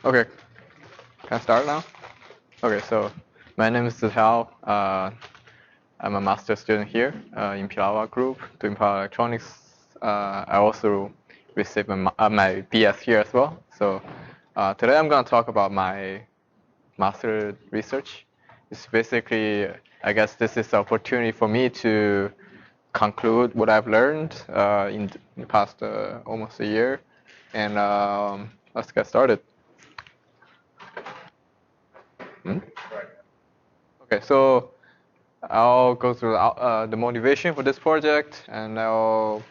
Okay, can I start now? Okay, so my name is Zitao. I'm a master student here in Pilawa group doing power electronics. I also received my BS here as well. So today I'm going to talk about my master research. It's basically, I guess this is the opportunity for me to conclude what I've learned in the past almost a year. And let's get started. Hmm? Okay, so I'll go through the motivation for this project, and I'll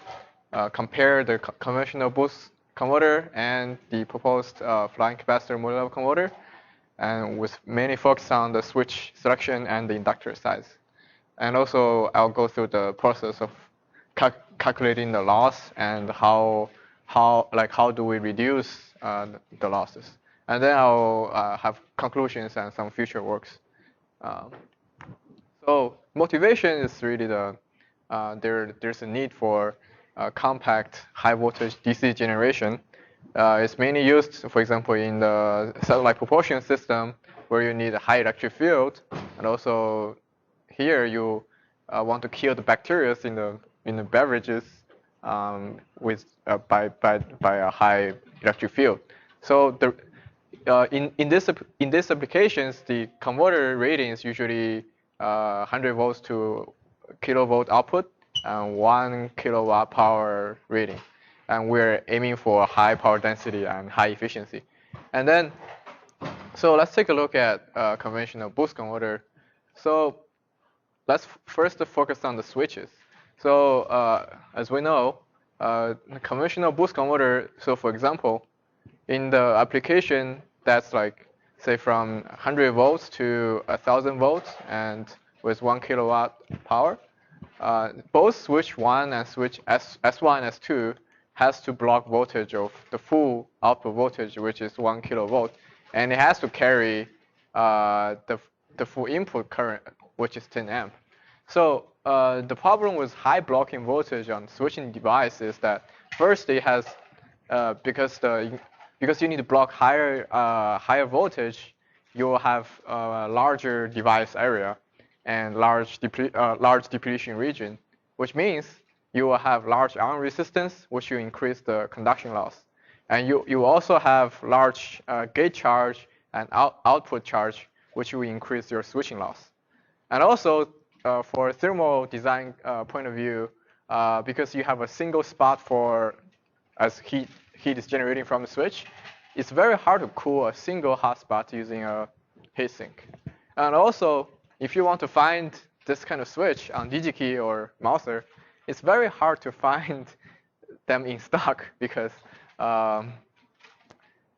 compare the conventional boost converter and the proposed flying capacitor multilevel converter, and with mainly focus on the switch selection and the inductor size. And also, I'll go through the process of calculating the loss and how do we reduce the losses. And then I'll have conclusions and some future works. Um, so motivation is really there's a need for compact high voltage DC generation. It's mainly used, for example, in the satellite propulsion system where you need a high electric field, and also here you want to kill the bacteria in the beverages with by a high electric field. So in this applications, the converter rating is usually 100 volts to kilovolt output and 1 kilowatt power rating, and we're aiming for high power density and high efficiency. And then, so let's take a look at conventional boost converter. So let's first focus on the switches. So as we know, the conventional boost converter. So for example, in the application that's like say from 100 volts to 1,000 volts and with 1 kilowatt power, both switch 1 and switch S1 and S2 has to block voltage of the full output voltage, which is 1 kilovolt, and it has to carry the full input current, which is 10 amp. So the problem with high blocking voltage on switching device is that first it has because you need to block higher voltage, you will have a larger device area and large depletion region, which means you will have large ion resistance, which will increase the conduction loss. And you also have large gate charge and output charge, which will increase your switching loss. And also, for thermal design point of view, because you have a single spot for as heat is generating from the switch, it's very hard to cool a single hot spot using a heatsink. And also, if you want to find this kind of switch on DigiKey or Mouser, it's very hard to find them in stock um,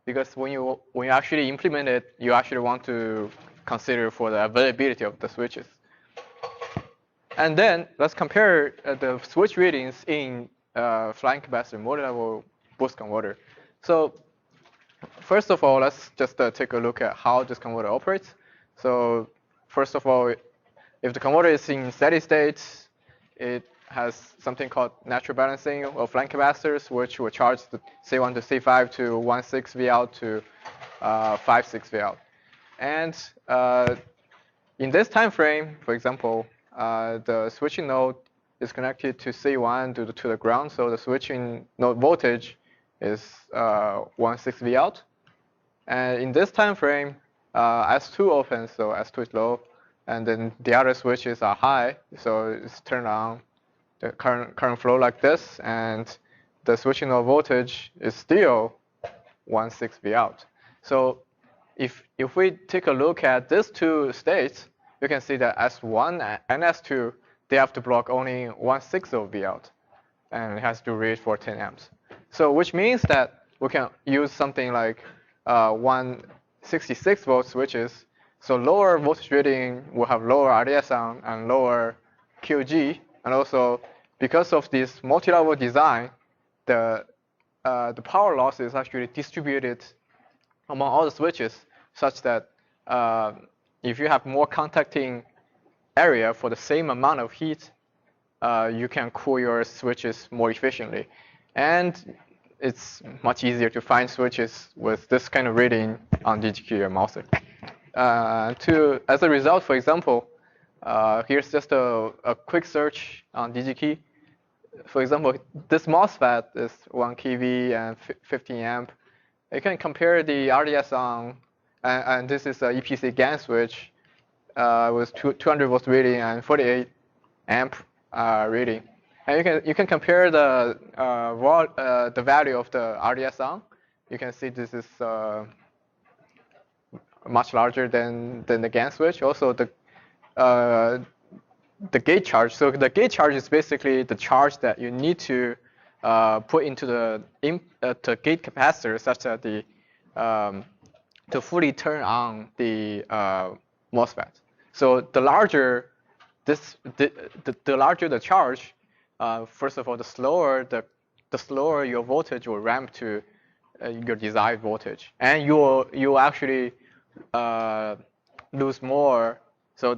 because when you actually implement it, you actually want to consider for the availability of the switches. And then let's compare the switch readings in flying capacitor multilevel boost converter. So first of all, let's just take a look at how this converter operates. So first of all, if the converter is in steady state, it has something called natural balancing of flying capacitors, which will charge the C1 to C5 to 1.6 V out to 5.6 V out. And in this time frame, for example, the switching node is connected to C1 to the ground, so the switching node voltage is 1.6 V out. And in this time frame, S2 opens, so S2 is low, and then the other switches are high, so it's turned on the current flow like this, and the switching node voltage is still 1.6 V out. So if we take a look at these two states, you can see that S1 and S2, they have to block only 1/6 of V out, and it has to read for 10 amps. So which means that we can use something like 166 volt switches. So lower voltage rating will have lower RDS and lower QG, and also because of this multi-level design, the power loss is actually distributed among all the switches, such that if you have more contacting area for the same amount of heat, you can cool your switches more efficiently. And it's much easier to find switches with this kind of reading on DGKey or MOSFET. As a result, for example, here's just a quick search on DGKey. For example, this MOSFET is 1 kV and 15 amp. You can compare the RDS on, and this is a EPC GaN switch with 200 volts reading and 48 amp reading. And you can compare the value of the RDS on. You can see this is much larger than the GaN switch. Also the gate charge. So the gate charge is basically the charge that you need to put into the gate capacitor such that to fully turn on the MOSFET. So the larger the larger the charge, first of all, the slower your voltage will ramp to your desired voltage, and you will actually lose more. So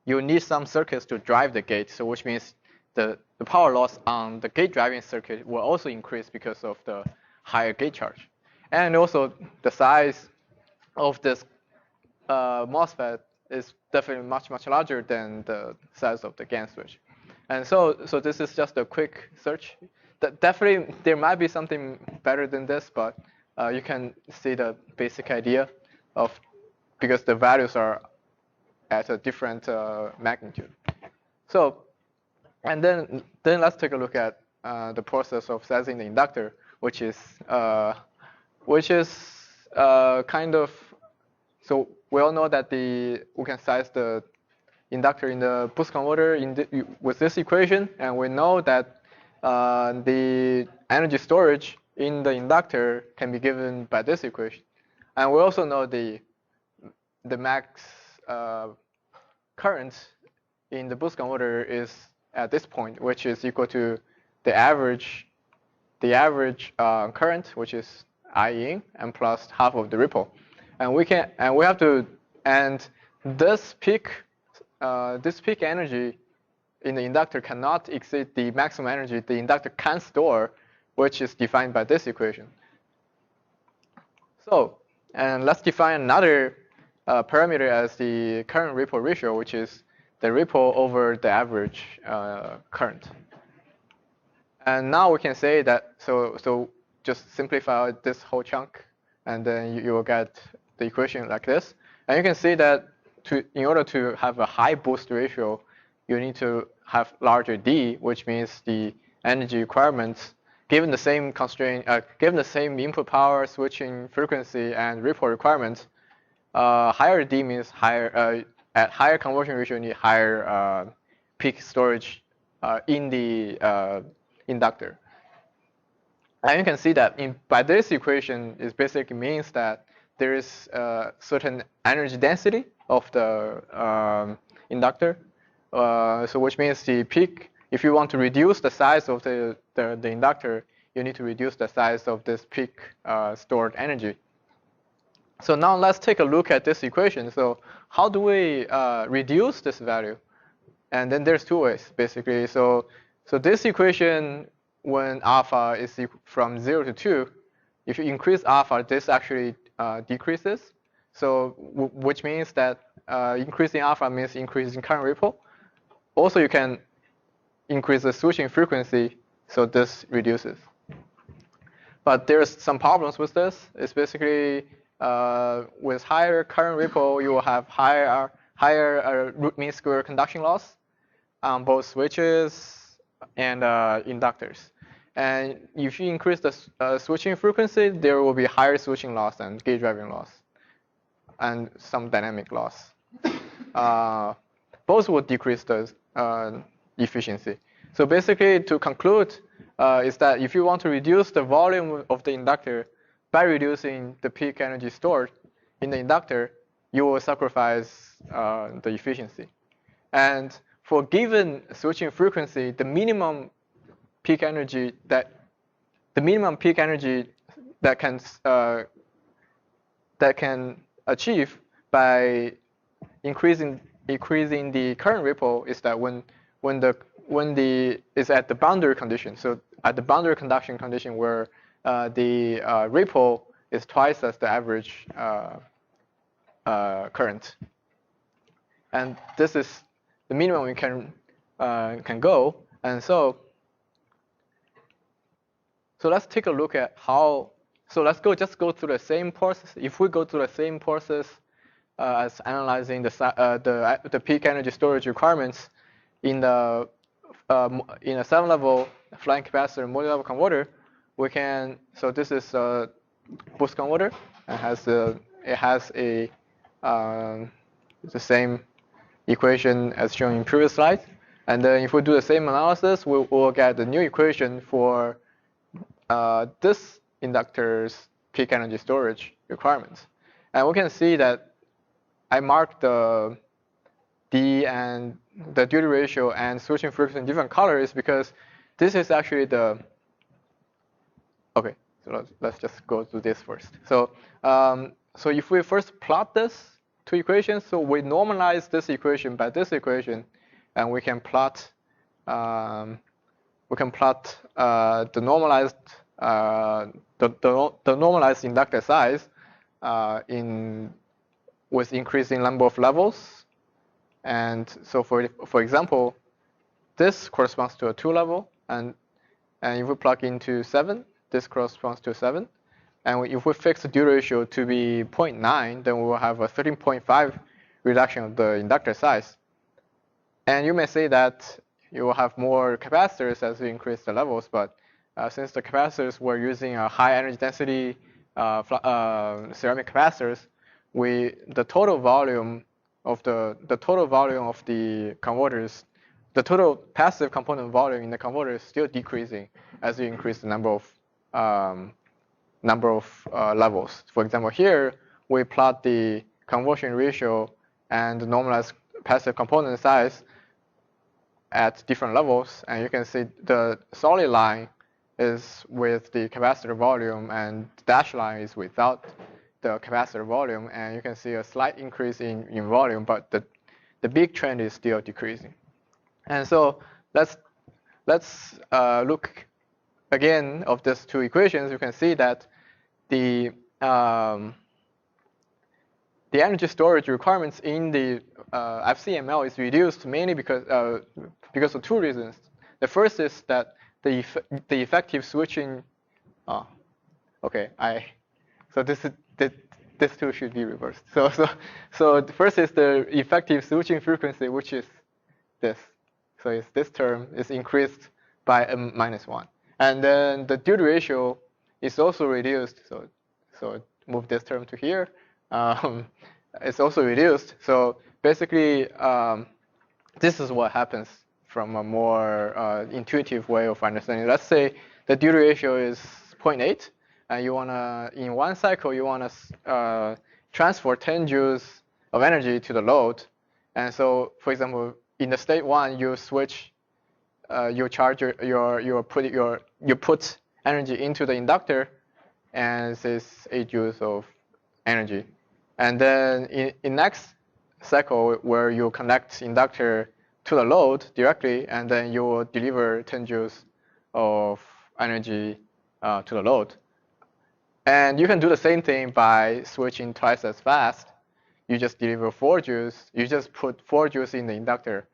you need some circuits to drive the gate. So which means the power loss on the gate driving circuit will also increase because of the higher gate charge, and also the size of this MOSFET is definitely much larger than the size of the GaN switch. And so this is just a quick search. Definitely there might be something better than this, but you can see the basic idea of, because the values are at a different magnitude. So, and then let's take a look at the process of sizing the inductor, which is kind of, so we all know that we can size the inductor in the boost converter with this equation, and we know that the energy storage in the inductor can be given by this equation, and we also know the max current in the boost converter is at this point, which is equal to the average current, which is I in, and plus half of the ripple, and this peak energy in the inductor cannot exceed the maximum energy the inductor can store, which is defined by this equation. So, and let's define another parameter as the current ripple ratio, which is the ripple over the average current. And now we can say that, so just simplify this whole chunk, and then you will get the equation like this. And you can see that in order to have a high boost ratio, you need to have larger D, which means the energy requirements, given the same constraint, given the same input power, switching frequency, and ripple requirements, higher D means higher. At higher conversion ratio, you need higher peak storage in the inductor. And you can see that by this equation, it basically means that there is a certain energy density of the inductor. So which means the peak, if you want to reduce the size of the inductor, you need to reduce the size of this peak stored energy. So now let's take a look at this equation. So how do we reduce this value? And then there's two ways, basically. So this equation, when alpha is from 0 to 2, if you increase alpha, this actually decreases. So which means that increasing alpha means increasing current ripple. Also, you can increase the switching frequency, so this reduces. But there's some problems with this. It's basically with higher current ripple, you will have higher root mean square conduction loss on both switches and inductors. And if you increase the switching frequency, there will be higher switching loss and gate driving loss, and some dynamic loss. Both will decrease the efficiency. So basically, to conclude, is that if you want to reduce the volume of the inductor by reducing the peak energy stored in the inductor, you will sacrifice the efficiency. And for given switching frequency, the minimum peak energy that can achieve by increasing the current ripple is that when is at the boundary condition. So at the boundary conduction condition where the ripple is twice as the average current. And this is the minimum we can go. And so let's take a look at how. So let's just go through the same process. If we go through the same process as analyzing the peak energy storage requirements in a 7-level flying capacitor multi-level converter, we can. So this is a boost converter. It has the same equation as shown in previous slides. And then if we do the same analysis, we'll get the new equation for this inductor's peak energy storage requirements. And we can see that I marked the D and the duty ratio and switching frequency in different colors because this is actually the. Okay, so let's just go through this first. So so if we first plot this two equations, so we normalize this equation by this equation, and we can plot the normalized the normalized inductor size with increasing number of levels. And so for example, this corresponds to a 2-level, and if we plug into 7, this corresponds to 7. And if we fix the duty ratio to be 0.9, then we will have a 13.5 reduction of the inductor size. And you may say that you will have more capacitors as you increase the levels, but since the capacitors were using a high energy density ceramic capacitors, the total volume of the converters, the total passive component volume in the converter is still decreasing as you increase the number of levels. For example, here we plot the conversion ratio and the normalized passive component size at different levels, and you can see the solid line is with the capacitor volume and the dashed line is without the capacitor volume, and you can see a slight increase in volume, but the big trend is still decreasing. And so let's look again of these two equations. You can see that the energy storage requirements in the FCML is reduced mainly because of two reasons. The first is that the effective switching. Okay, so this two should be reversed. So the first is the effective switching frequency, which is this. So this term is increased by -1, and then the duty ratio is also reduced. So move this term to here. It's also reduced. So basically, this is what happens from a more intuitive way of understanding. Let's say the duty ratio is 0.8, and you wanna, in one cycle, you wanna transfer 10 joules of energy to the load. And so, for example, in the state 1, you switch, you charge you put energy into the inductor, and this is 8 joules of energy. And then in next cycle, where you connect inductor to the load directly, and then you will deliver 10 joules of energy to the load. And you can do the same thing by switching twice as fast. You just deliver 4 joules. You just put 4 joules in the inductor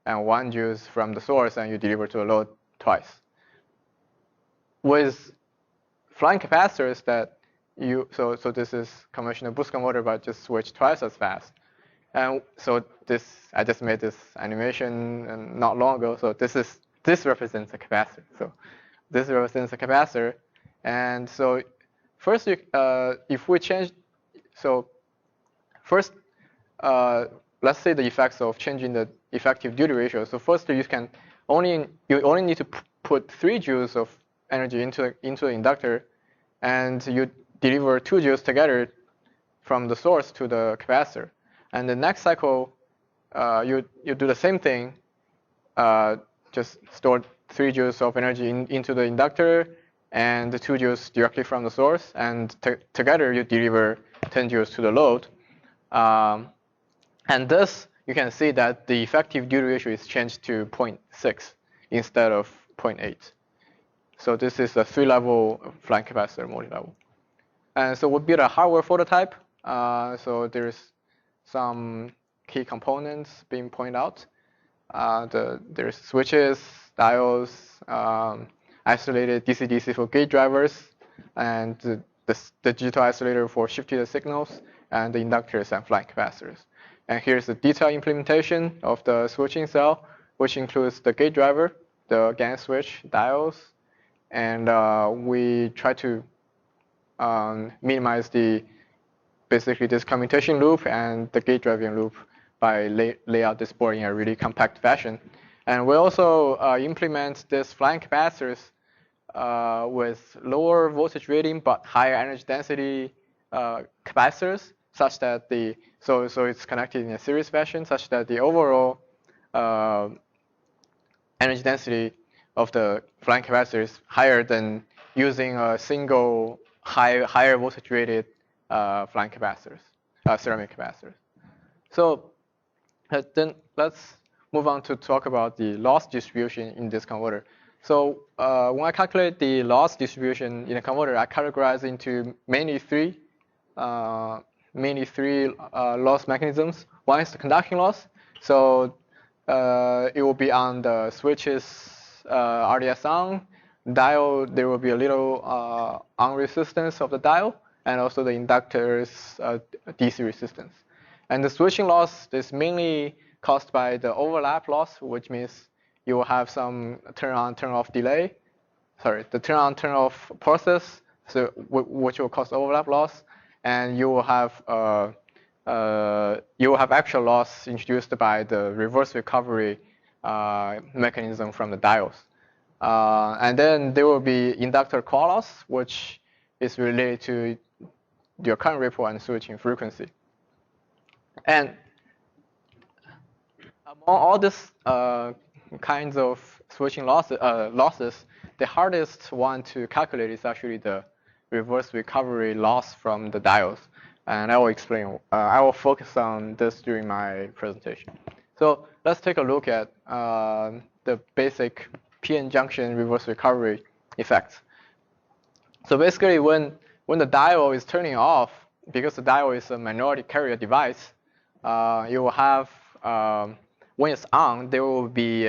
and 1 joules from the source, and you deliver to the load twice. With flying capacitors that so this is conventional boost converter, but just switch twice as fast. And so I just made this animation not long ago. So this represents a capacitor. So this represents a capacitor. And so first, if we change, so first, let's say the effects of changing the effective duty ratio. So first, you only need to put 3 joules of energy into the inductor, and you deliver 2 joules together from the source to the capacitor. And the next cycle, you do the same thing. Just store 3 joules of energy into the inductor and the 2 joules directly from the source, and together you deliver 10 joules to the load. And thus, you can see that the effective duty ratio is changed to 0.6 instead of 0.8. So this is a 3-level flank capacitor multi-level. And so we built a hardware prototype. So there's some key components being pointed out. There's switches, diodes, isolated DC-DC for gate drivers, and the digital isolator for shifted signals, and the inductors and flank capacitors. And here's the detailed implementation of the switching cell, which includes the gate driver, the GAN switch, diodes, and we try to minimize basically this commutation loop and the gate driving loop by lay out this board in a really compact fashion. And we also implement this flank capacitors with lower voltage rating but higher energy density capacitors, such that so it's connected in a series fashion, such that the overall energy density of the flank capacitor is higher than using a single higher voltage rated flank capacitors, ceramic capacitors. So then let's move on to talk about the loss distribution in this converter. So when I calculate the loss distribution in a converter, I categorize into mainly three loss mechanisms. One is the conduction loss. So it will be on the switches RDS on. Dial, there will be a little on resistance of the dial, and also the inductor's DC resistance. And the switching loss is mainly caused by the overlap loss, which means you will have some turn on, turn off delay. Sorry, the turn on, turn off process, so which will cause overlap loss, and you will have actual loss introduced by the reverse recovery mechanism from the diodes. And then there will be inductor core loss, which is related to your current ripple and switching frequency. And among all these kinds of switching losses, the hardest one to calculate is actually the reverse recovery loss from the diodes. And I will explain. I will focus on this during my presentation. So let's take a look at the basic PN junction reverse recovery effects. So basically, when the diode is turning off, because the diode is a minority carrier device, you will have when it's on, there will be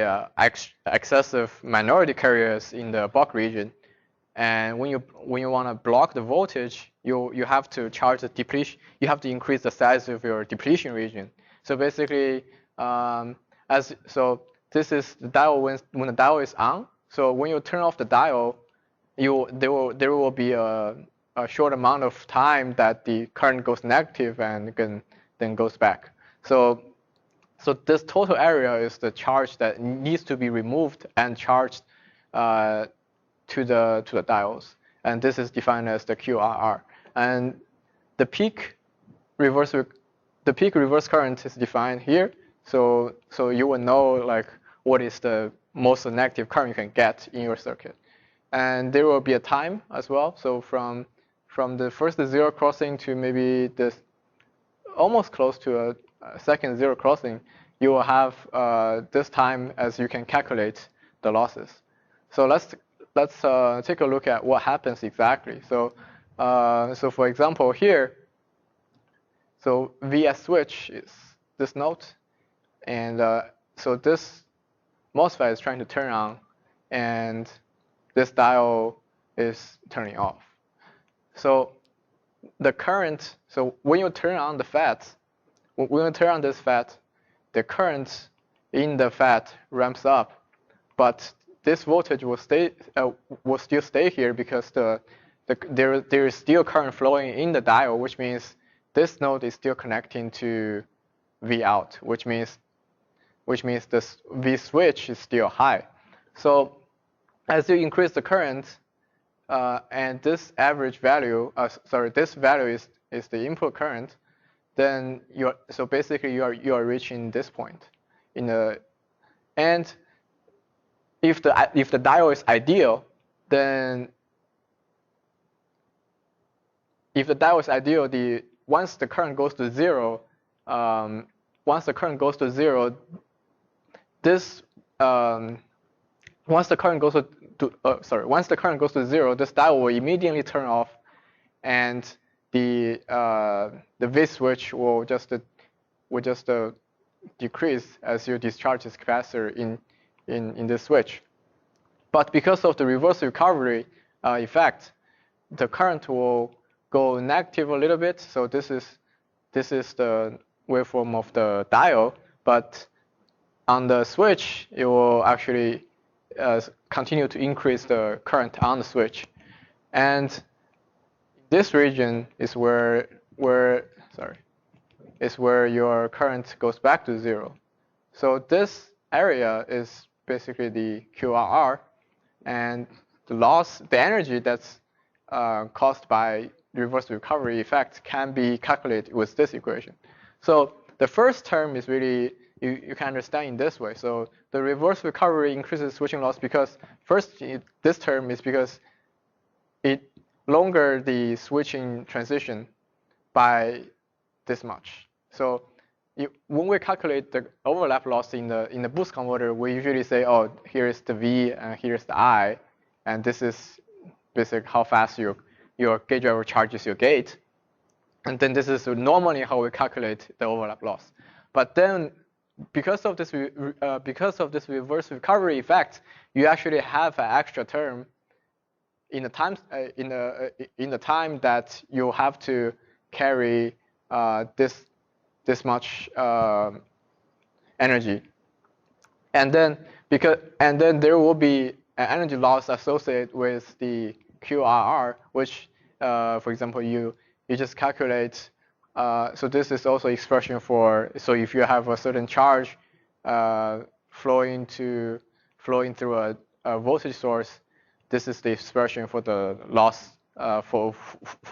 excessive minority carriers in the bulk region, and when you want to block the voltage, you have to charge the depletion. You have to increase the size of your depletion region. So basically, this is the diode when the diode is on. So when you turn off the diode, there will be a short amount of time that the current goes negative and then goes back. So this total area is the charge that needs to be removed and charged to the diodes, and this is defined as the QRR. And the peak reverse current is defined here. So you will know like what is the most negative current you can get in your circuit. And there will be a time as well. So from the first zero crossing to maybe this almost close to a second zero crossing, you will have this time as you can calculate the losses. So let's take a look at what happens exactly. So for example here, so VS switch is this node, and so this MOSFET is trying to turn on, and this diode is turning off. So the current, so when you turn on the FET, when you turn on this FET, the current in the FET ramps up, but this voltage will still stay here because there is still current flowing in the diode, which means this node is still connecting to V out, which means this V switch is still high. So as you increase the current, and this average value, this value is the input current, then so basically you are reaching this point and if the diode is ideal, then once the current goes to zero, this once the current goes once the current goes to 0, this diode will immediately turn off, and the V switch will just decrease as you discharge this capacitor in this switch. But because of the reverse recovery effect, the current will go negative a little bit. So this is the waveform of the diode, but on the switch, it will actually continue to increase the current on the switch. And this region is where your current goes back to 0. So this area is basically the QRR, and the energy that's caused by the reverse recovery effect can be calculated with this equation. So the first term is really, you can understand in this way. So the reverse recovery increases switching loss because this term is because it longer the switching transition by this much. So when we calculate the overlap loss in the boost converter, we usually say, oh, here is the V and here's the I, and this is basically how fast your gate driver charges your gate. And then this is normally how we calculate the overlap loss. But then because of this reverse recovery effect, you actually have an extra term in the time that you have to carry this much energy, and then there will be an energy loss associated with the QRR, which for example you just calculate. So this is also expression for, so if you have a certain charge flowing through a voltage source, this is the expression for the loss for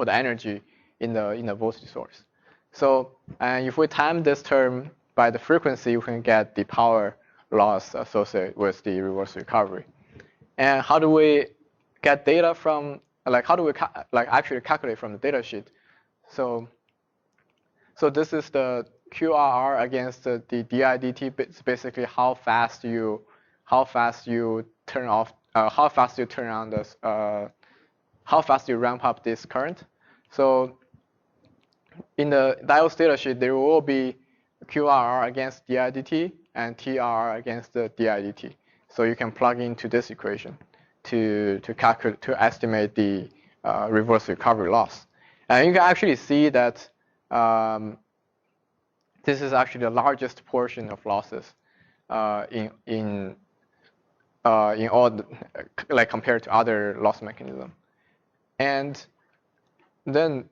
the energy in the voltage source. So, and if we time this term by the frequency, we can get the power loss associated with the reverse recovery. And how do we get data from, how do we actually calculate from the data sheet? So this is the QRR against the DIDT. It's basically how fast you turn off, how fast you turn on this, how fast you ramp up this current. So in the diode's data sheet, there will be QRR against DIDT and TRR against the DIDT. So you can plug into this equation to estimate the reverse recovery loss. And you can actually see that this is actually the largest portion of losses in all compared to other loss mechanism. And then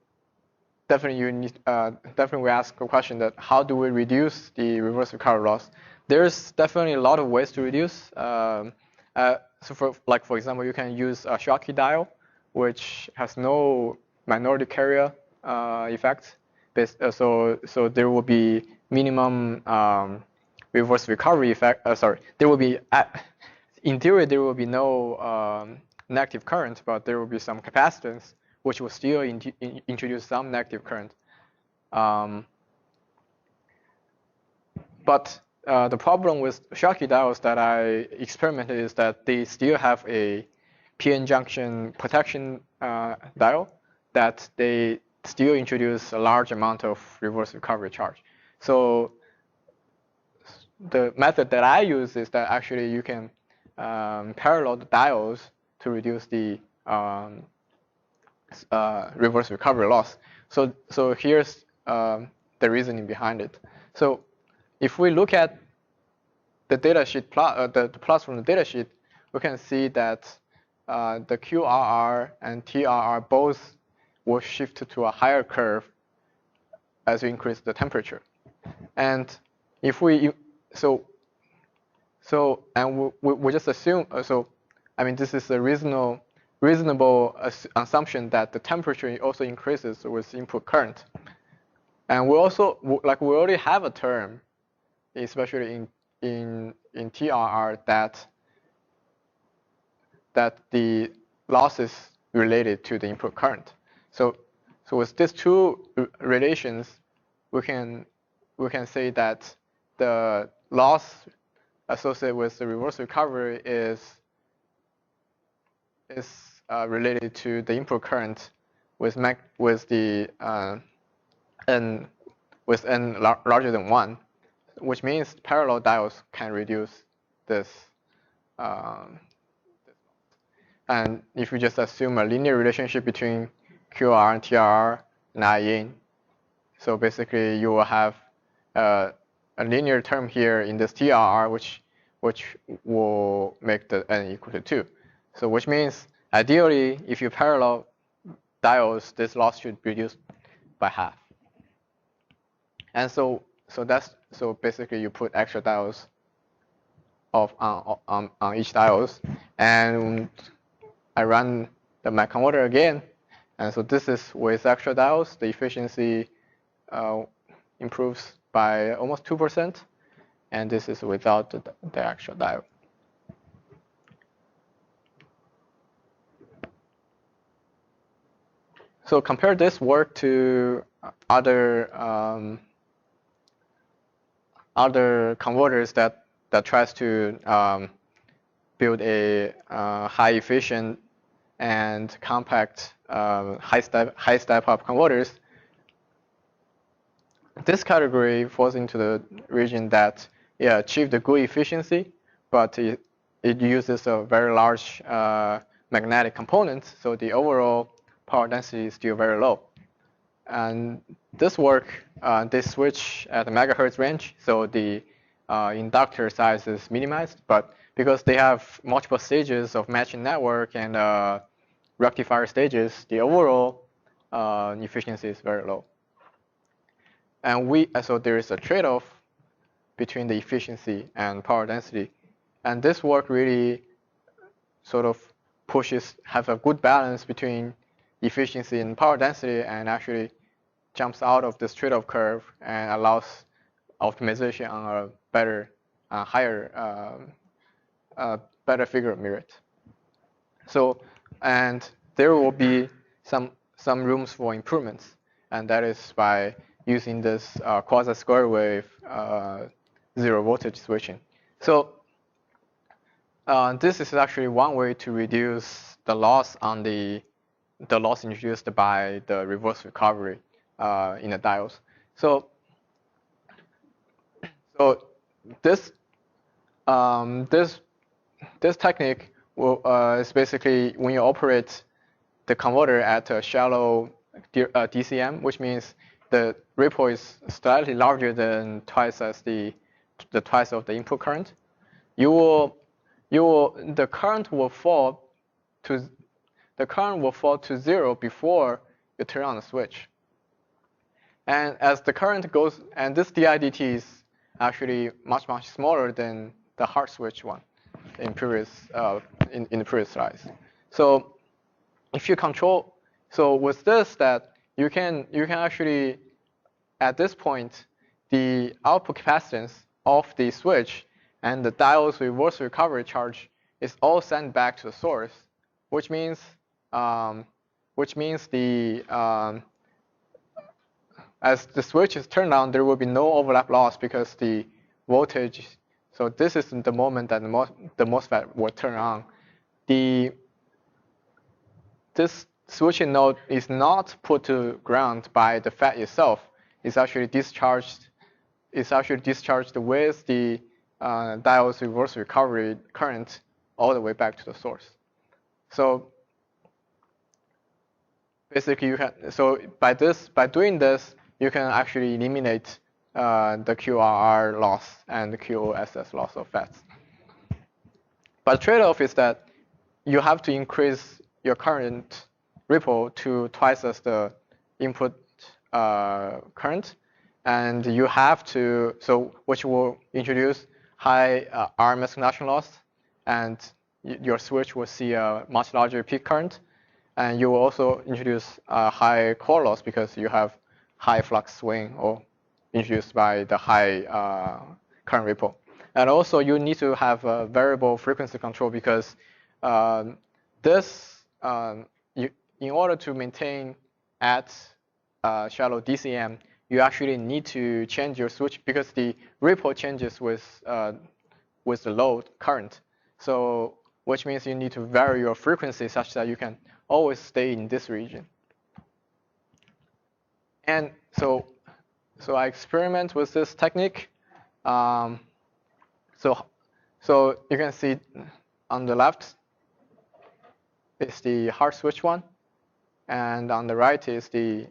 definitely we ask a question that how do we reduce the reverse recovery loss? There's definitely a lot of ways to reduce. So for example, you can use a Schottky diode, which has no minority carrier effect. So there will be minimum reverse recovery effect. There will be in theory there will be no negative current, but there will be some capacitance which will still introduce some negative current. But the problem with Schottky diodes that I experimented is that they still have a PN junction protection diode that they still introduce a large amount of reverse recovery charge. So the method that I use is that actually you can parallel the diodes to reduce the reverse recovery loss. So here's the reasoning behind it. So if we look at the data sheet the plots from the data sheet, we can see that the QRR and TRR both will shift to a higher curve as you increase the temperature. And if we we just assume I mean this is a reasonable assumption that the temperature also increases with input current. And we also we already have a term, especially in TRR, that the loss is related to the input current. So with these two relations, we can say that the loss associated with the reverse recovery is is related to the input current with the n with n larger than 1, which means parallel diodes can reduce this. Um, and if you just assume a linear relationship between QR and TRR and IN, so basically you will have a linear term here in this TRR, which will make the n equal to 2. So which means ideally, if you parallel diodes, this loss should reduce by half. And so basically you put extra diodes on each diodes, and I run the my converter again, and so this is with extra diodes. The efficiency improves by almost 2%, and this is without the extra diode. So compare this work to other converters that tries to build a high efficient and compact high step up converters. This category falls into the region that achieved a good efficiency, but it uses a very large magnetic component, so the overall power density is still very low. And this work, they switch at the megahertz range, so the inductor size is minimized, but because they have multiple stages of matching network and rectifier stages, the overall efficiency is very low. And so there is a trade-off between the efficiency and power density, and this work really sort of has a good balance between efficiency and power density, and actually jumps out of this trade-off curve and allows optimization on a better, better figure of merit. So, and there will be some rooms for improvements, and that is by using this quasi-square wave zero voltage switching. So this is actually one way to reduce the loss on the loss introduced by the reverse recovery in the diodes. So this technique is basically when you operate the converter at a shallow DCM, which means the ripple is slightly larger than twice as the twice of the input current. The current will fall to 0 before you turn on the switch. And as the current goes, and this DIDT is actually much smaller than the hard switch one in the previous slides. So if you control, so with this, that you can actually at this point the output capacitance of the switch and the diode's reverse recovery charge is all sent back to the source, which means as the switch is turned on, there will be no overlap loss because the voltage. So this is the moment that the MOSFET will turn on. This switching node is not put to ground by the FET itself. It's actually discharged. It's actually discharged with the diode's reverse recovery current all the way back to the source. So basically, by doing this, you can actually eliminate the QRR loss and the QoSS loss of FETs. But the trade-off is that you have to increase your current ripple to twice as the input current, and you have to, which will introduce high RMS conduction loss, and your switch will see a much larger peak current, and you will also introduce high core loss because you have high flux swing or introduced by the high current ripple. And also you need to have a variable frequency control because in order to maintain at shallow DCM, you actually need to change your switch because the ripple changes with the load current. So which means you need to vary your frequency such that you can always stay in this region. And so I experiment with this technique. So you can see on the left is the hard switch one, and on the right is the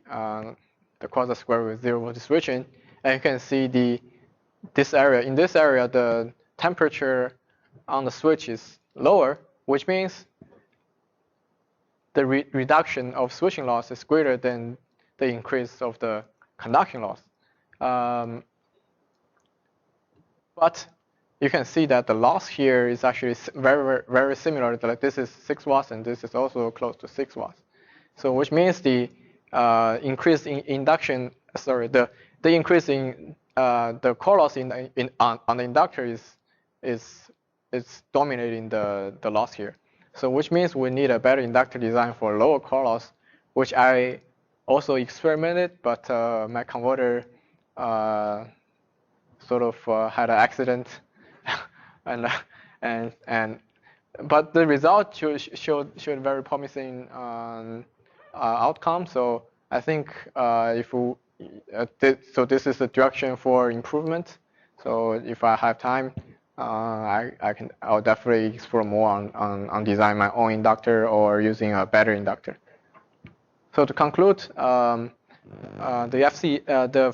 quasi square with 0 voltage switching. And you can see this area. In this area, the temperature on the switch is lower, which means the reduction of switching loss is greater than the increase of the conduction loss. But you can see that the loss here is actually very similar. Like this is 6 watts and this is also close to 6 watts. So which means the increase in induction, the increase in the core loss on the inductor is dominating the loss here. So which means we need a better inductor design for lower core loss, which I also experimented, but my converter sort of had an accident, but the result showed very promising outcome. So I think so this is the direction for improvement. So if I have time, I'll definitely explore more on design my own inductor or using a better inductor. So to conclude, the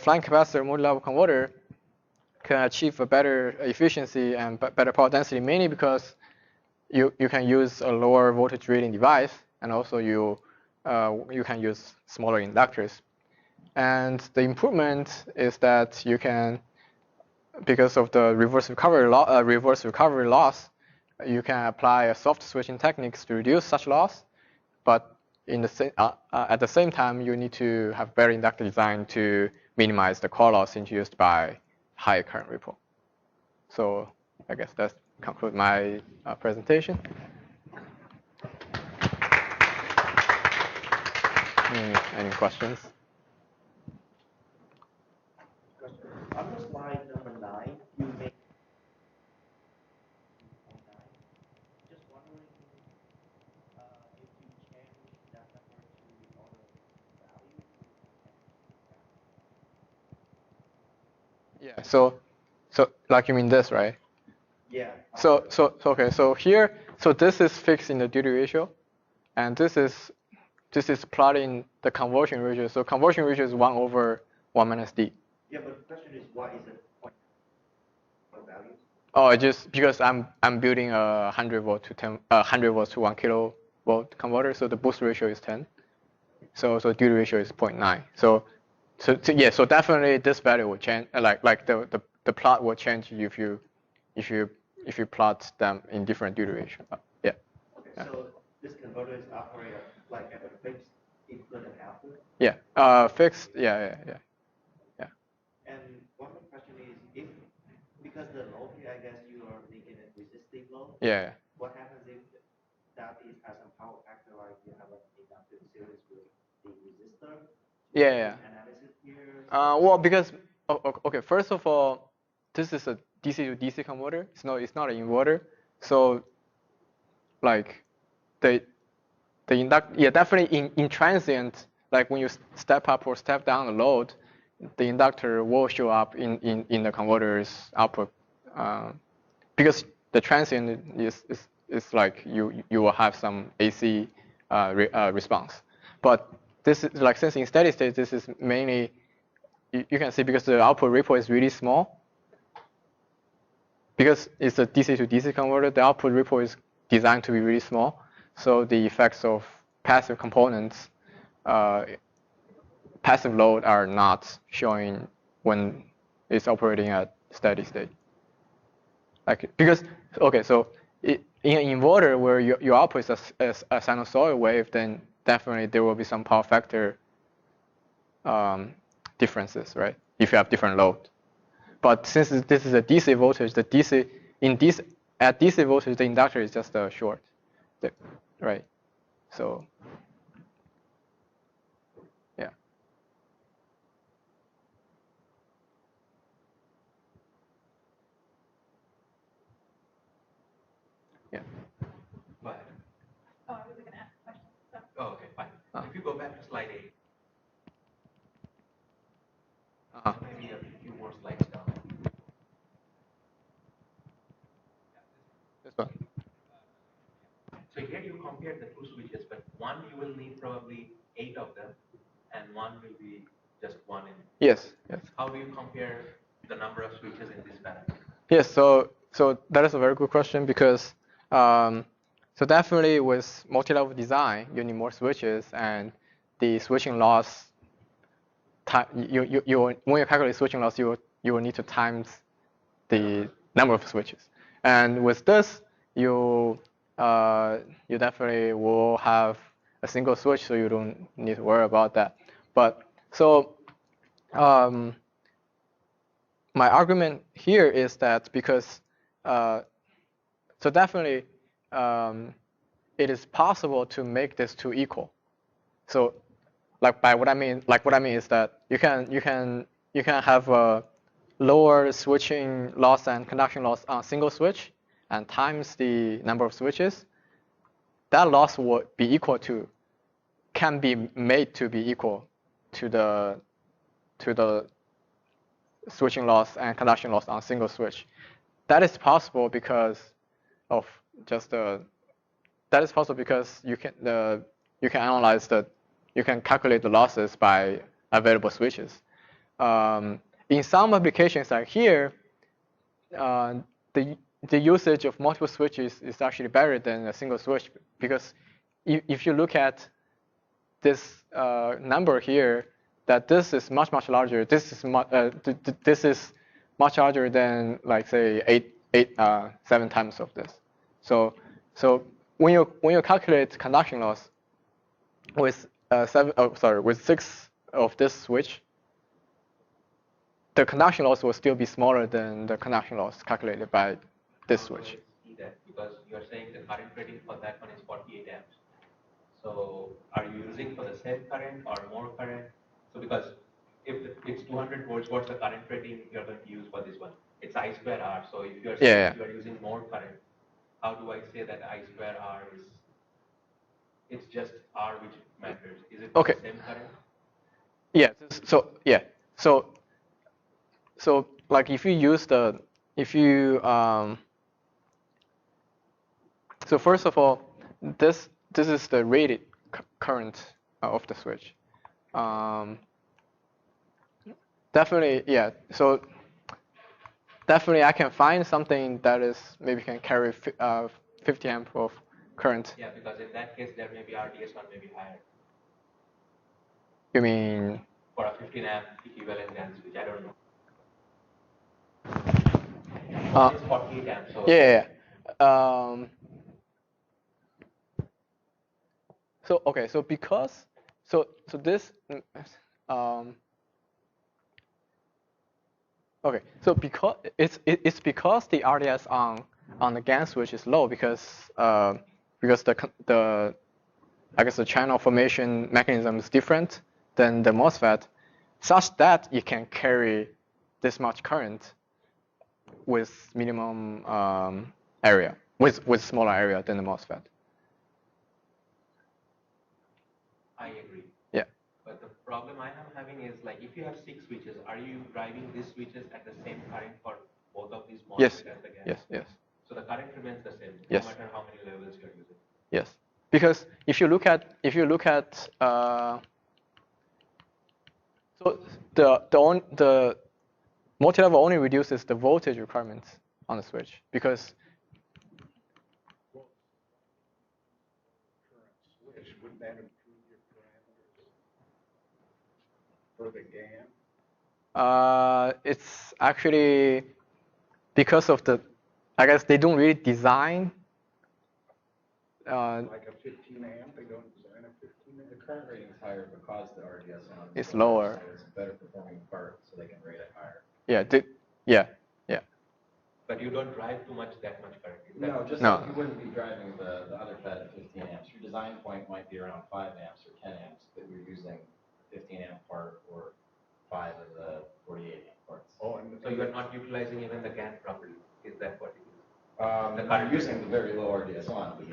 flying capacitor multi-level converter can achieve a better efficiency and better power density, mainly because you can use a lower voltage rating device, and also you can use smaller inductors. And the improvement is that you can, because of the reverse recovery loss, you can apply a soft switching techniques to reduce such loss, but at the same time, you need to have better inductor design to minimize the core loss induced by high current ripple. So I guess that concludes my presentation. Any questions? On the slide number 9, you make just wondering if you change that number to other value. Yeah. So like you mean this, right? Yeah. So okay. So here, so this is fixed in the duty ratio, and this is plotting the conversion ratio. So conversion ratio is 1/1 minus d. Yeah, but the question is, what is the point value? Oh, just because I'm building a 100 volt to 1 kilovolt converter, so the boost ratio is 10. So duty ratio is 0.9. So yeah, so definitely this value will change. Like the plot will change if you plot them in different duty ratio. Yeah. Okay, so this converter is operated like at a fixed input and output? Yeah. Fixed. Yeah. And one more question is, because the load here, I guess you are making it resistive load. Yeah. What happens if that has some power factor, like you have an inductive series with the resistor? Yeah. Analysis here. Well, because okay, first of all, this is a DC to DC converter. It's not an inverter. So like the definitely in transient, like when you step up or step down the load, the inductor will show up in the converter's output, because the transient is like you will have some AC response. But this is like, since in steady state, this is mainly, you can see, because the output ripple is really small. Because it's a DC to DC converter, the output ripple is designed to be really small. So the effects of passive components, passive load, are not showing when it's operating at steady state. Like, because, okay, so in an inverter where your output is a sinusoidal wave, then definitely there will be some power factor differences, right? If you have different load. But since this is a DC voltage, at DC voltage, the inductor is just a short, right? So yeah. Yeah. to slide 8. Maybe a few more slides down. This one. So here you compare the two switches, but one you will need probably 8 of them, and one will be just one in. Yes, yes. How do you compare the number of switches in this parameter? Yes, so that is a very good question because so definitely with multi-level design, you need more switches and the switching loss. When you calculate switching loss, you will need to times the number of switches. And with this, you definitely will have a single switch, so you don't need to worry about that. But so my argument here is that because so definitely it is possible to make this two equal. So what I mean is that you can have a lower switching loss and conduction loss on a single switch and times the number of switches. That loss will be equal to, can be made to be equal to the switching loss and conduction loss on a single switch. That is possible because of just that is possible because you can analyze you can calculate the losses by available switches. In some applications like here, the usage of multiple switches is actually better than a single switch because if you look at this number here, that this is much larger. This is much larger than like say 7 times of this. So when you calculate conduction loss with with 6 of this switch, the conduction loss will still be smaller than the conduction loss calculated by this switch. See that because you are saying the current rating for that one is 48 amps. So are you using for the same current or more current? So because if it's 200 volts, what's the current rating you're going to use for this one? It's I square R. So if you're saying you are using more current, how do I say that I square R is, it's just R which matters? Is it the same current? Yeah. So like if you use so first of all, this is the rated current of the switch. Definitely, yeah. So definitely, I can find something that is maybe can carry 50 amp of current. Yeah, because in that case, there may be RDS1 may be higher. You mean? For a 15 amp equivalent GaN switch, I don't know. It's 48 amps. So yeah. So okay, so because so this okay, so because it's because the RDS on the GaN switch is low because the I guess the channel formation mechanism is different than the MOSFET, such that it can carry this much current with minimum area, with smaller area than the MOSFET. I agree. Yeah. But the problem I am having is like if you have 6 switches, are you driving these switches at the same current for both of these MOSFETs? Yes. And the GaN? Yes. So the current remains the same, yes. no matter how many levels you're using. Yes, because if you look at so the multi-level only reduces the voltage requirements on the switch because wouldn't that improve your parameters for the GaN? It's actually because of the, I guess they don't really design. Like a 15 amp, they don't design a 15 amp. The current rating is higher because the RDS on It's lower. So it's a better performing part, so they can rate it higher. Yeah. But you don't drive too much that much current. No, just like you wouldn't be driving the other FET at 15 amps. Your design point might be around 5 amps or 10 amps, but you're using 15 amp part or 5 of the 48 amp parts. Oh, so you're not utilizing even the GaN properly. Is that what it is? I'm using the very low RDS on, but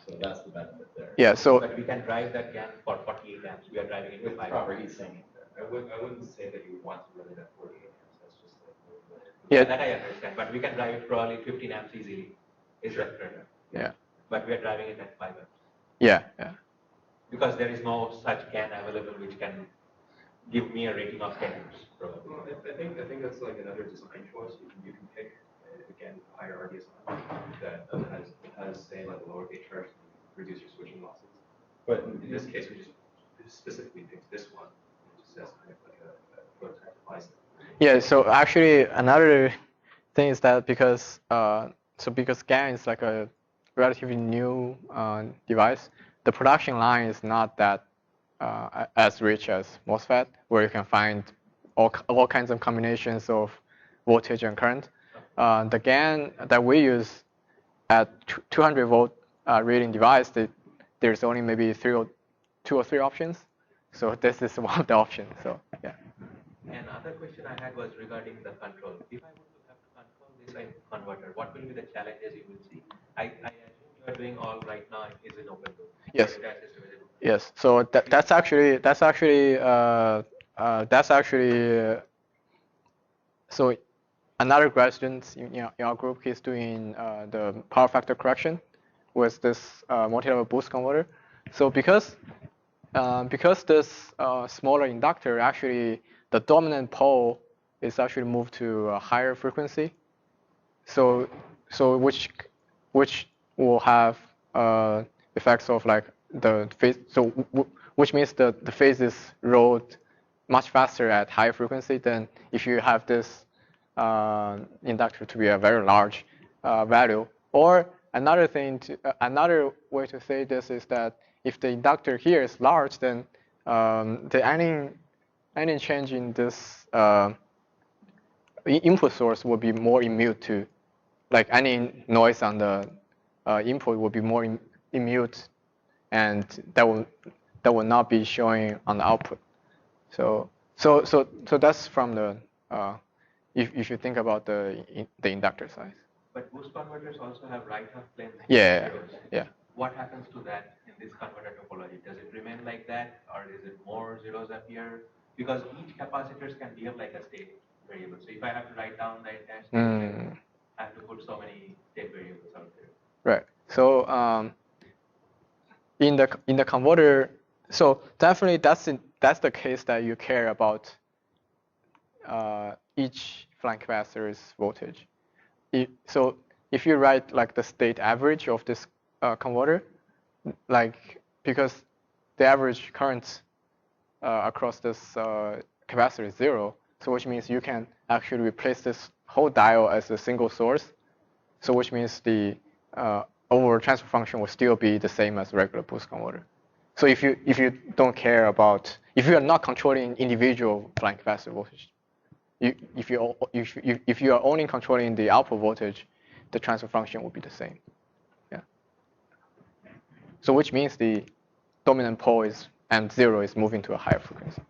So that's the benefit there. Yeah. So But we can drive that GAN for 48 amps. We are driving it with With 5 proper amps. heat sinking. I wouldn't say that you would want to run it at 48 amps. That's just like Yeah, yeah. that I understand. But we can drive it probably 15 amps easily. Is that correct? Yeah. But we are driving it at 5 amps. Yeah. Yeah. Because there is no such GAN available which can give me a rating of 10 amps. Probably. well, I think that's like another design choice. You can pick again higher RDSI that has say like a lower gate charge to reduce your switching losses. But in this case, we just specifically picked this one, just as kind of like a prototype device. Yeah. So actually, another thing is that because because GAN is like a relatively new device, the production line is not that as rich as MOSFET, where you can find all kinds of combinations of voltage and current. The GAN that we use at 200 volt reading device, there's only maybe two or three options. So this is one of the options. So yeah. And other question I had was regarding the control. If I were to have to control this converter, what will be the challenges you will see? I assume you are doing all right now is in open loop. Yes. Your data system is in open loop. Yes. So that's actually so another graduate in our group, he's doing the power factor correction with this multi-level boost converter. So because this smaller inductor, actually the dominant pole is actually moved to a higher frequency. So which will have effects of like the phase. So which means the phase is rolled much faster at higher frequency than if you have this inductor to be a very large value. Or another way to say this is that if the inductor here is large, then any change in this input source will be more immune to, like any noise on the input will be more immune, and that will not be showing on the output. So that's from the if you think about the inductor size. But boost converters also have right half plane Yeah. zeros. Yeah. What happens to that in this converter topology? Does it remain like that, or is it more zeros appear? Because each capacitors can behave like a state variable. So if I have to write down the entire state, I have to put so many state variables out there. Right. So in the converter, so definitely that's the case that you care about each flank capacitor's voltage. So if you write like the state average of this converter, like because the average current across this capacitor is 0, so which means you can actually replace this whole dial as a single source. So which means the overall transfer function will still be the same as regular boost converter. So if you don't care about, if you are not controlling individual flank capacitor voltage, if you are only controlling the output voltage, the transfer function will be the same. Yeah. So which means the dominant pole is M0 is moving to a higher frequency.